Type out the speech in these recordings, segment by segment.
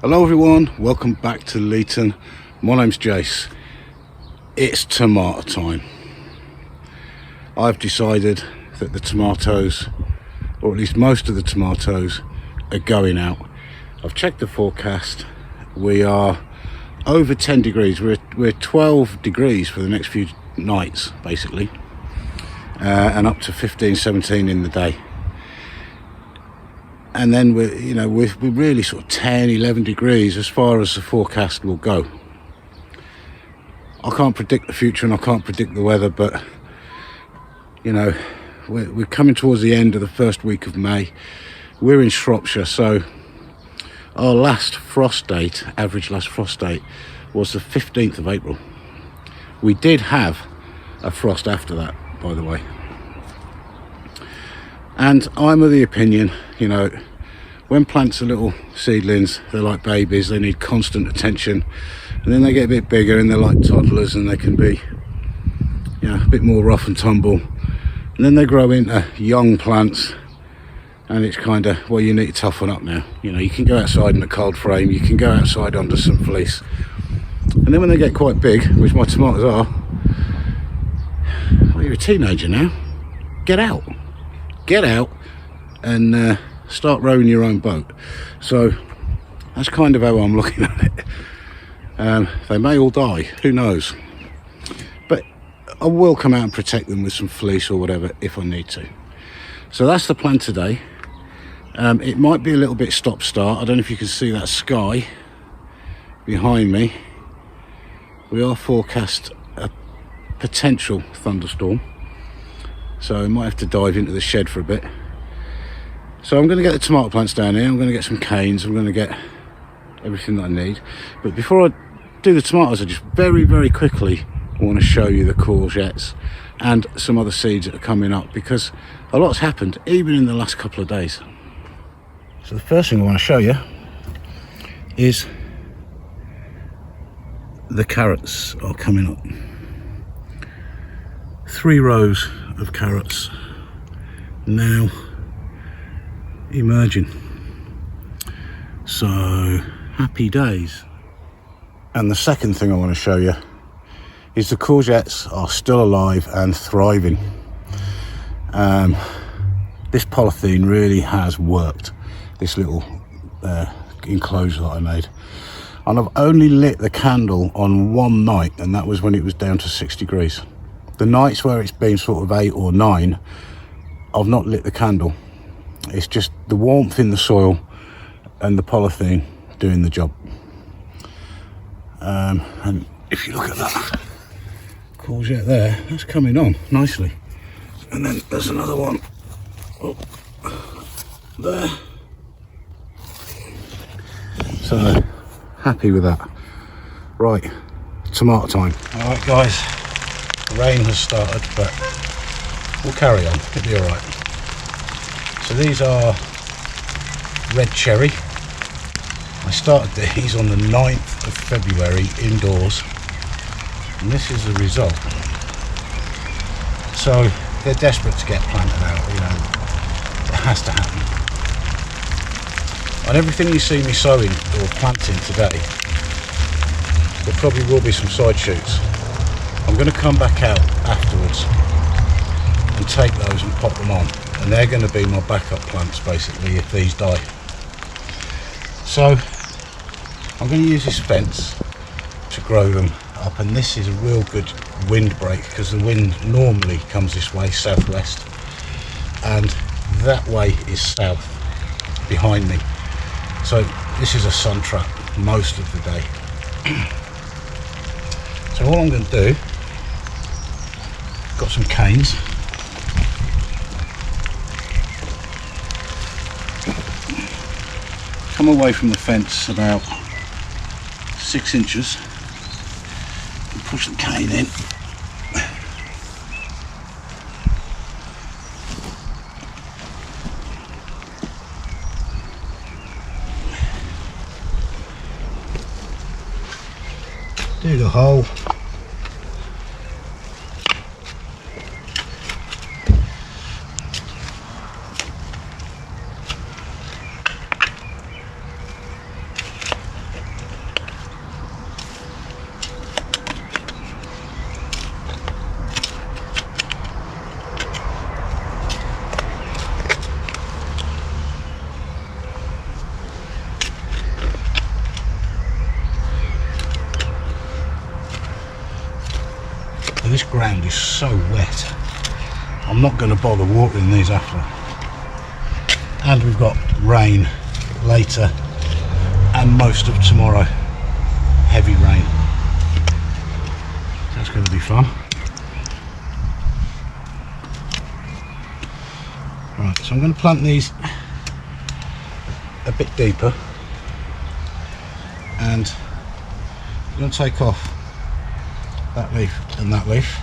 Hello everyone, welcome back to Leeton. My name's Jace. It's tomato time. I've decided that the tomatoes, or at least most of the tomatoes, are going out. I've checked the forecast. We are over 10 degrees. We're 12 degrees for the next few nights basically, and up to 15, 17 in the day. And then we're really sort of 10, 11 degrees as far as the forecast will go. I can't predict the future and I can't predict the weather, but we're coming towards the end of the first week of May. We're in Shropshire, so our last frost date, average last frost date, was the 15th of April. We did have a frost after that, by the way. And I'm of the opinion, when plants are little seedlings, they're like babies, they need constant attention. And then they get a bit bigger and they're like toddlers and they can be a bit more rough and tumble. And then they grow into young plants and it's kind of, well, you need to toughen up now. You can go outside in a cold frame, you can go outside under some fleece. And then when they get quite big, which my tomatoes are, well, you're a teenager now, get out and start rowing your own boat. So that's kind of how I'm looking at it. They may all die, who knows, but I will come out and protect them with some fleece or whatever if I need to. So that's the plan today. It might be a little bit stop-start. I don't know if you can see that sky behind me. We are forecast a potential thunderstorm, so I might have to dive into the shed for a bit. So I'm going to get the tomato plants down here, I'm going to get some canes, I'm going to get everything that I need. But before I do the tomatoes, I just very, very quickly want to show you the courgettes and some other seeds that are coming up, because a lot's happened even in the last couple of days. So the first thing I want to show you is the carrots are coming up. 3 rows of carrots now emerging, so happy days. And the second thing I want to show you is the courgettes are still alive and thriving. This polythene really has worked, this little enclosure that I made, and I've only lit the candle on one night, and that was when it was down to 6 degrees. The nights where it's been sort of 8 or 9, I've not lit the candle. It's just the warmth in the soil and the polythene doing the job. And if you look at that courgette there, that's coming on nicely. And then there's another one there. So happy with that. Right, tomato time. All right guys, rain has started, but we'll carry on, it'll be all right. So these are red cherry. I started these on the 9th of February indoors, and this is the result. So they're desperate to get planted out, it has to happen. On everything you see me sowing or planting today, there probably will be some side shoots. I'm going to come back out afterwards and take those and pop them on, and they're going to be my backup plants basically if these die. So I'm going to use this fence to grow them up, and this is a real good windbreak because the wind normally comes this way, southwest, and that way is south behind me. So this is a sun trap most of the day. So all I'm going to do, got some canes. Come away from the fence about 6 inches and push the cane in. Dig a hole. this ground is so wet, I'm not going to bother watering these after. And we've got rain later and most of tomorrow, heavy rain. That's going to be fun. Right, so I'm going to plant these a bit deeper, and I'm going to take off that leaf and that leaf,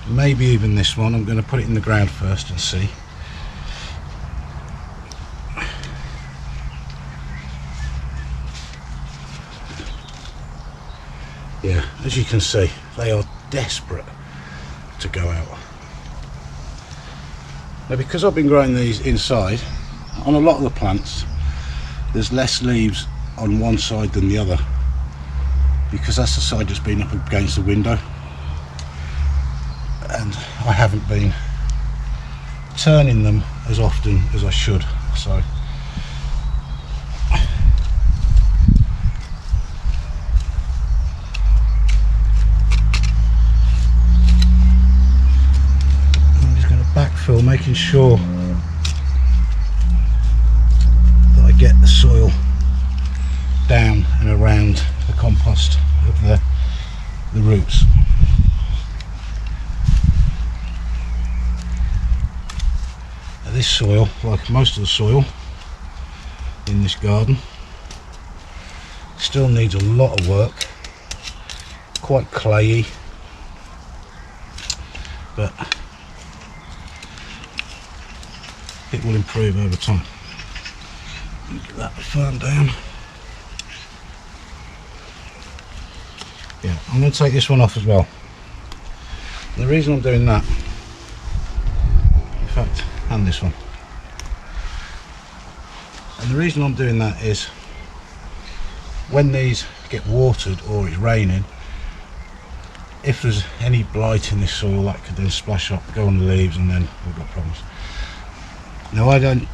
maybe even this one. I'm going to put it in the ground first and see. Yeah, as you can see, they are desperate to go out. Now, because I've been growing these inside, on a lot of the plants there's less leaves on one side than the other, because that's the side that's been up against the window, and I haven't been turning them as often as I should. So making sure that I get the soil down and around the compost of the roots. Now, this soil, like most of the soil in this garden, still needs a lot of work, quite clayey, but it will improve over time. Get that firm down. Yeah, I'm going to take this one off as well. And the reason I'm doing that, in fact, and this one. And the reason I'm doing that is when these get watered or it's raining, if there's any blight in this soil, that could then splash up, go on the leaves, and then we've got problems. Now,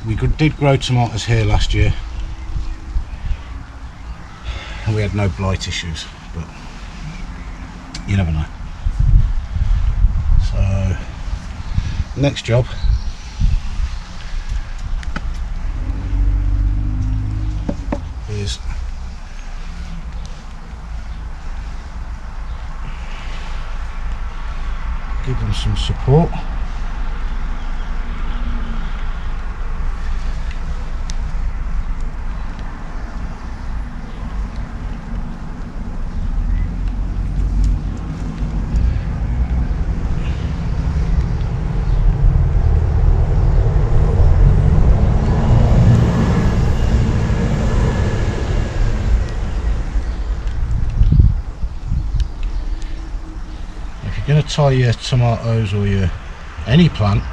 we did grow tomatoes here last year and we had no blight issues, but you never know. So next job is give them some support. Going to tie your tomatoes or any plant,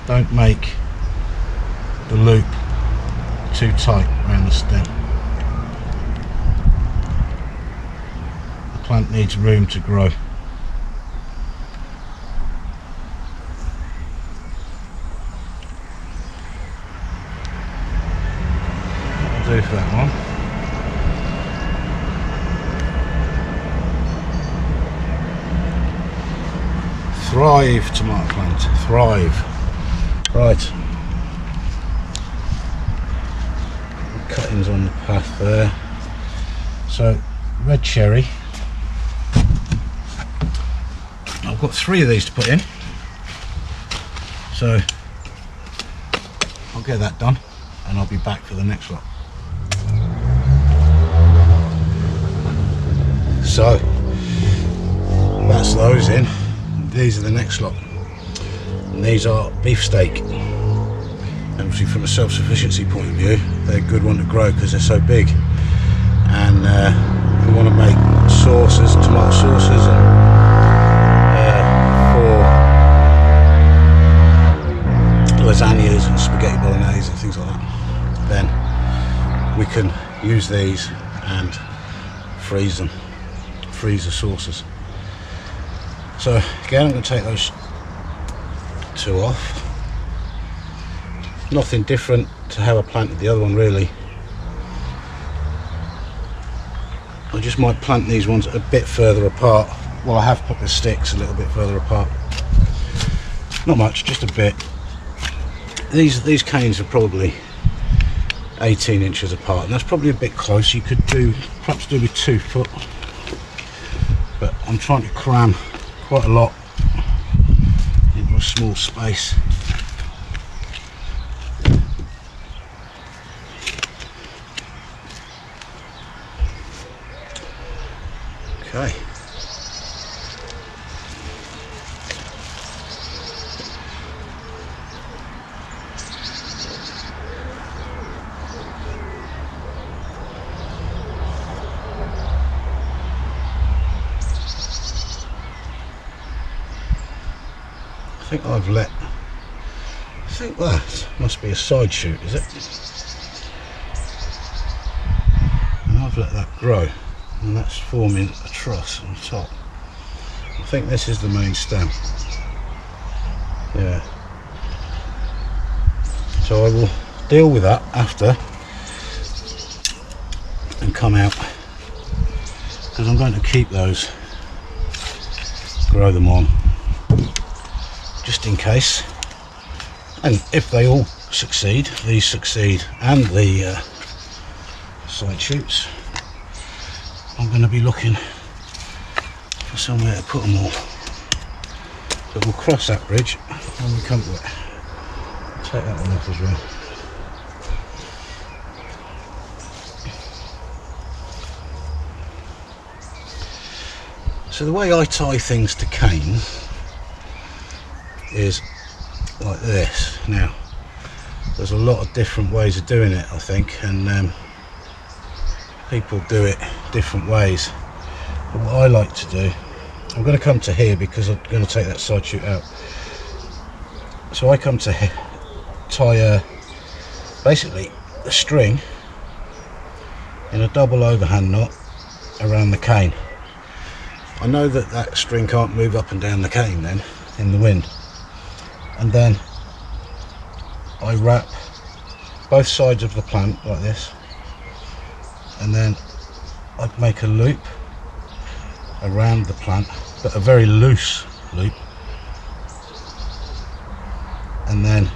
don't make the loop too tight around the stem. The plant needs room to grow. That'll do for that one. Thrive, tomato plant, thrive. Right, cuttings on the path there. So red cherry, I've got 3 of these to put in, so I'll get that done and I'll be back for the next lot. So that's those in. These are the next lot, and these are beefsteak. And obviously from a self-sufficiency point of view, they're a good one to grow because they're so big, and we want to make sauces, tomato sauces, and for lasagnas and spaghetti bolognese and things like that, then we can use these and freeze them, freeze the sauces. So again, I'm going to take those 2 off. Nothing different to how I planted the other one really. I just might plant these ones a bit further apart. Well, I have put the sticks a little bit further apart. Not much, just a bit. These canes are probably 18 inches apart, and that's probably a bit close. You could perhaps do with 2 foot, but I'm trying to cram quite a lot into a small space. Okay. I think that must be a side shoot, is it? And I've let that grow, and that's forming a truss on top. I think this is the main stem. Yeah. So I will deal with that after and come out, because I'm going to keep those, grow them on, just in case. And if they all succeed, these succeed, and the side shoots, I'm going to be looking for somewhere to put them all. But we'll cross that bridge when we come to it. Take that one off as well. So the way I tie things to canes is like this. Now there's a lot of different ways of doing it, I think, and people do it different ways. But what I like to do, I'm going to come to here because I'm going to take that side shoot out. So I come to here, tie basically a string in a double overhand knot around the cane. I know that that string can't move up and down the cane then in the wind, and then I wrap both sides of the plant like this, and then I'd make a loop around the plant, but a very loose loop, and then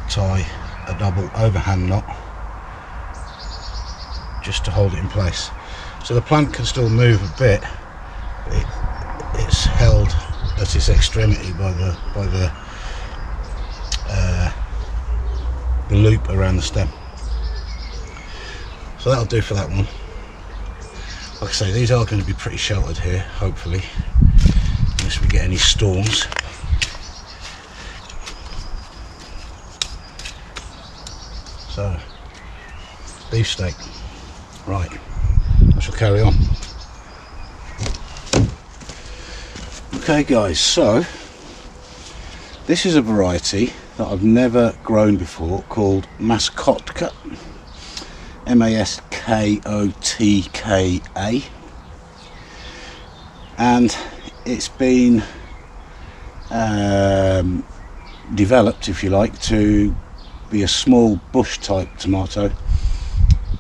tie a double overhand knot just to hold it in place. So the plant can still move a bit, but it's held at its extremity by the loop around the stem. So that'll do for that one. Like I say, these are going to be pretty sheltered here, hopefully, unless we get any storms. So, beefsteak. Right, I shall carry on. Okay guys, so this is a variety that I've never grown before called Mascot Cut. M-A-S-K-O-T-K-A, and it's been developed, if you like, to be a small bush type tomato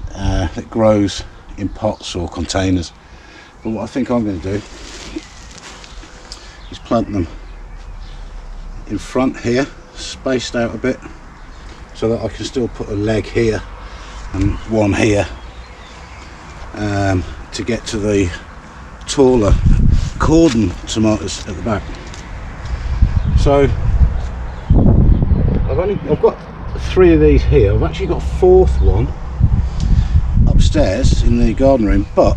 that grows in pots or containers. But what I think I'm going to do is plant them in front here, spaced out a bit, so that I can still put a leg here and one here, to get to the taller cordon tomatoes at the back. So I've got 3 of these here. I've actually got a 4th one upstairs in the garden room, but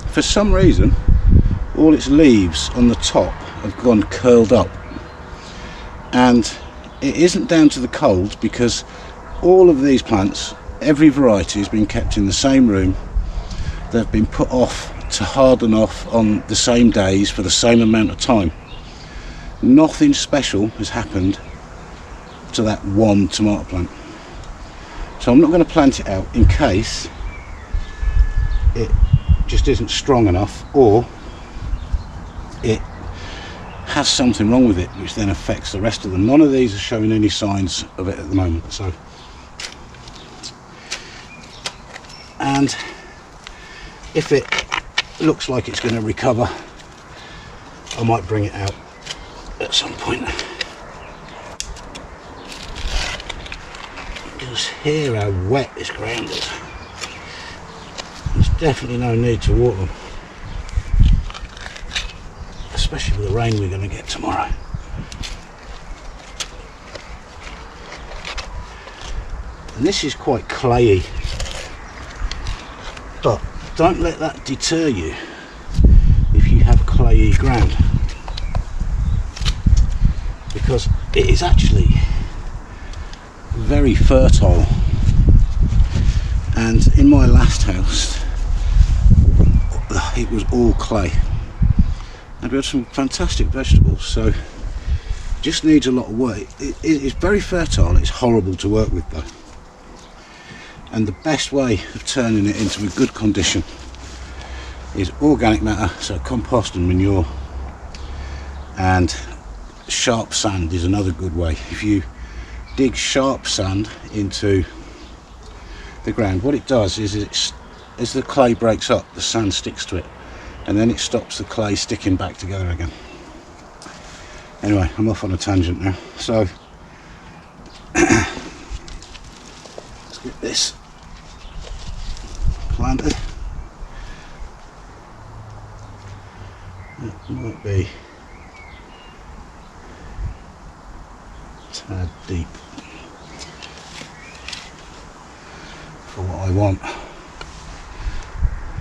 for some reason all its leaves on the top have gone curled up, and it isn't down to the cold, because all of these plants, every variety, has been kept in the same room. They've been put off to harden off on the same days for the same amount of time. Nothing special has happened to that one tomato plant. So I'm not going to plant it out in case it just isn't strong enough, or it has something wrong with it which then affects the rest of them. None of these are showing any signs of it at the moment. So, and If it looks like it's going to recover, I might bring it out at some point. Just hear how wet this ground is. There's definitely no need to water them, especially with the rain we're going to get tomorrow. And this is quite clayey, but don't let that deter you if you have clayey ground, because it is actually very fertile. And in my last house it was all clay, and we had some fantastic vegetables, so just needs a lot of work. It's very fertile. It's horrible to work with though, and the best way of turning it into a good condition is organic matter, so compost and manure, and sharp sand is another good way. If you dig sharp sand into the ground, what it does is as the clay breaks up, the sand sticks to it, and then it stops the clay sticking back together again. Anyway, I'm off on a tangent now, so let's get this planted. It might be a tad deep for what I want.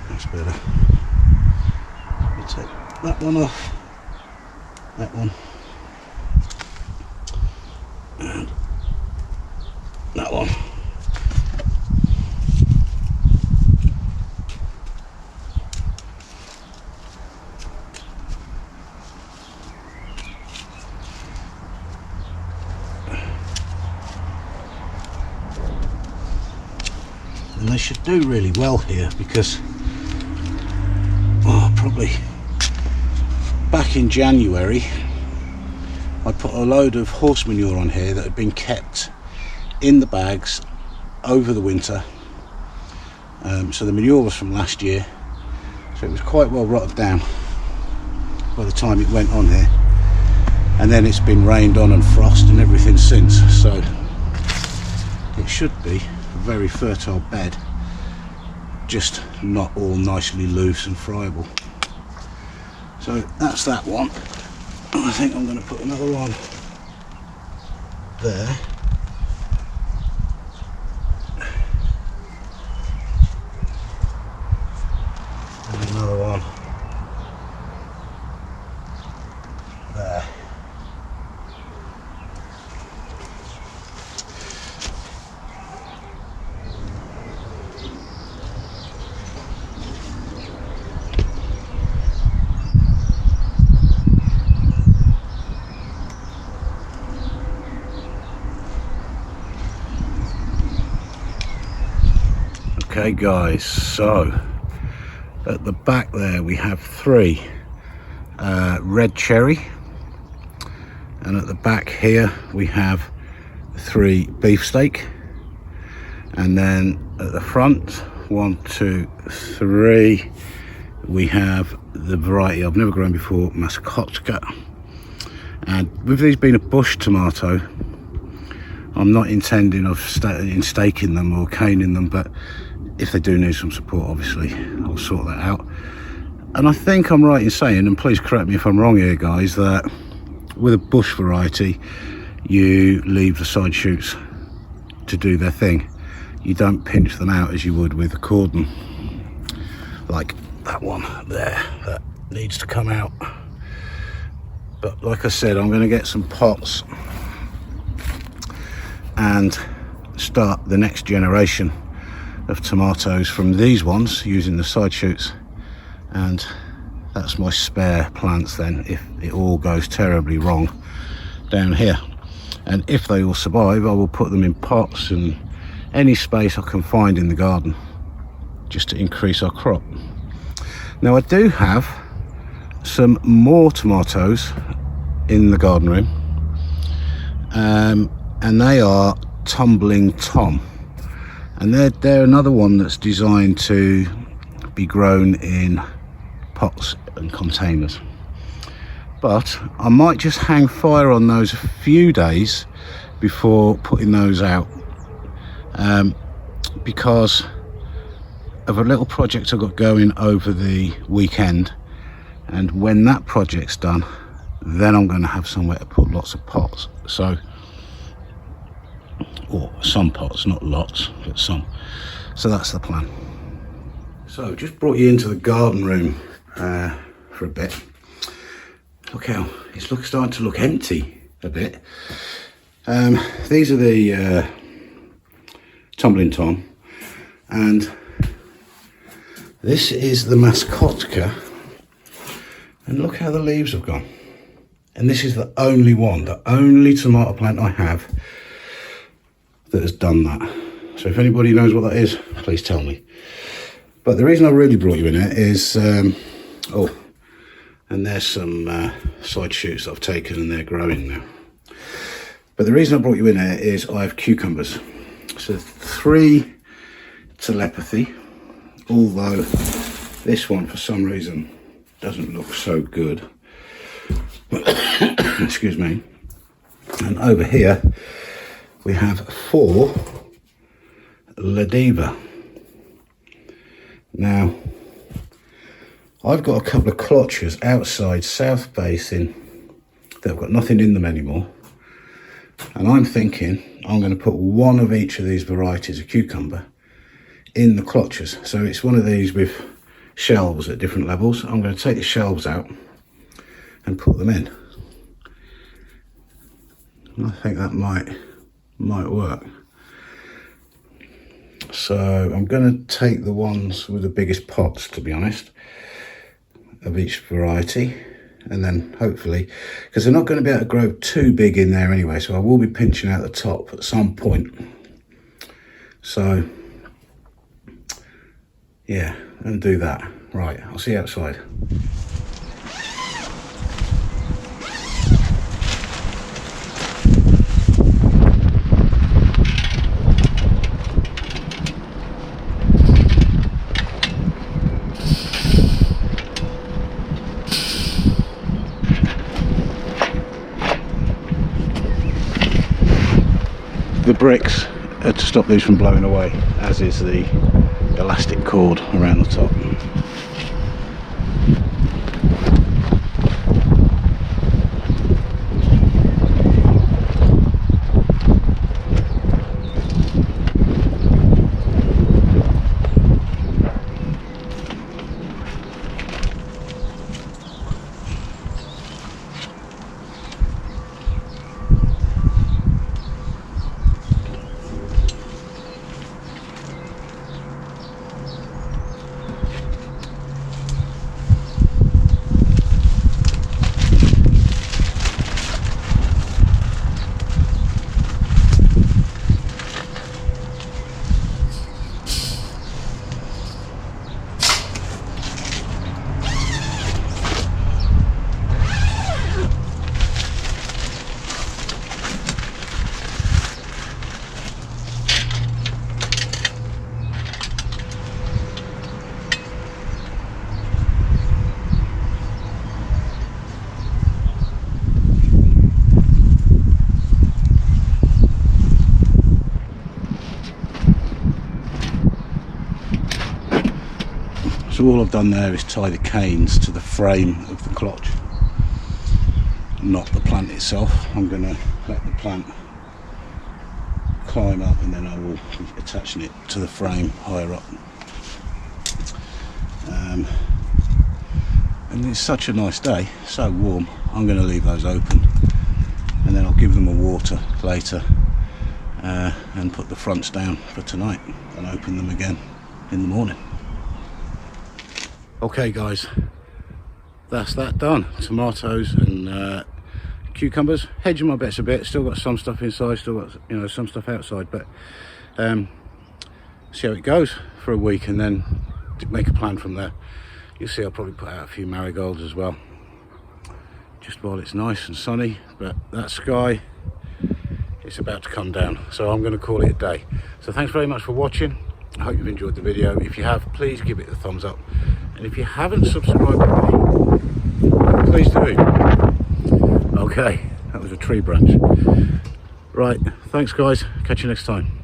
That's better. Let me take that one off, that one, and that one. And they should do really well here, because probably back in January I put a load of horse manure on here that had been kept in the bags over the winter, so the manure was from last year, so it was quite well rotted down by the time it went on here, and then it's been rained on and frost and everything since, so it should be a very fertile bed, just not all nicely loose and friable. So that's that one. I think I'm going to put another one there. And another one there. Okay guys, so at the back there we have 3 red cherry, and at the back here we have 3 beefsteak, and then at the front 1, 2, 3 we have the variety I've never grown before, Mascot Cut. And with these being a bush tomato, I'm not intending of staking them or caning them, but if they do need some support, obviously I'll sort that out. And I think I'm right in saying, and please correct me if I'm wrong here guys, that with a bush variety you leave the side shoots to do their thing. You don't pinch them out as you would with a cordon, like that one there that needs to come out. But like I said, I'm going to get some pots and start the next generation of tomatoes from these ones using the side shoots, and that's my spare plants then if it all goes terribly wrong down here. And if they all survive, I will put them in pots and any space I can find in the garden just to increase our crop. Now I do have some more tomatoes in the garden room, and they are Tumbling Tom, and they're another one that's designed to be grown in pots and containers. But I might just hang fire on those a few days before putting those out, because of a little project I got going over the weekend, and when that project's done, then I'm going to have somewhere to put lots of pots. So, or some pots, not lots, but some. So that's the plan. So just brought you into the garden room for a bit. Look how it's starting to look empty a bit. These are the tumbling tom, and this is the Mascot Cut, and look how the leaves have gone. And this is the only one, the only tomato plant I have that has done that. So if anybody knows what that is, please tell me. But the reason I really brought you in it is, oh, and there's some side shoots I've taken and they're growing now. But the reason I brought you in here is I have cucumbers. So 3 telepathy, although this one for some reason doesn't look so good. Excuse me. And over here we have 4 La Diva. Now I've got a couple of cloches outside south facing that have got nothing in them anymore, and I'm thinking I'm going to put one of each of these varieties of cucumber in the cloches. So it's one of these with shelves at different levels. I'm going to take the shelves out and put them in. I think that might work. So I'm going to take the ones with the biggest pots, to be honest, of each variety, and then hopefully, because they're not going to be able to grow too big in there anyway, so I will be pinching out the top at some point. So yeah, I'm going to do that. Right, I'll see you outside. The bricks are to stop these from blowing away, as is the elastic cord around the top. So all I've done there is tie the canes to the frame of the cloche, not the plant itself. I'm going to let the plant climb up, and then I will be attaching it to the frame higher up. And it's such a nice day, so warm, I'm going to leave those open, and then I'll give them a water later, and put the fronts down for tonight and open them again in the morning. Okay guys, that's that done. Tomatoes and cucumbers. Hedging my bets a bit. Still got some stuff inside, still got some stuff outside, but see how it goes for a week, and then make a plan from there. You'll see I'll probably put out a few marigolds as well, just while it's nice and sunny. But that sky, it's about to come down, so I'm going to call it a day. So thanks very much for watching. I hope you've enjoyed the video. If you have, please give it a thumbs up, and if you haven't subscribed already, please do. Okay, that was a tree branch. Right, thanks guys, catch you next time.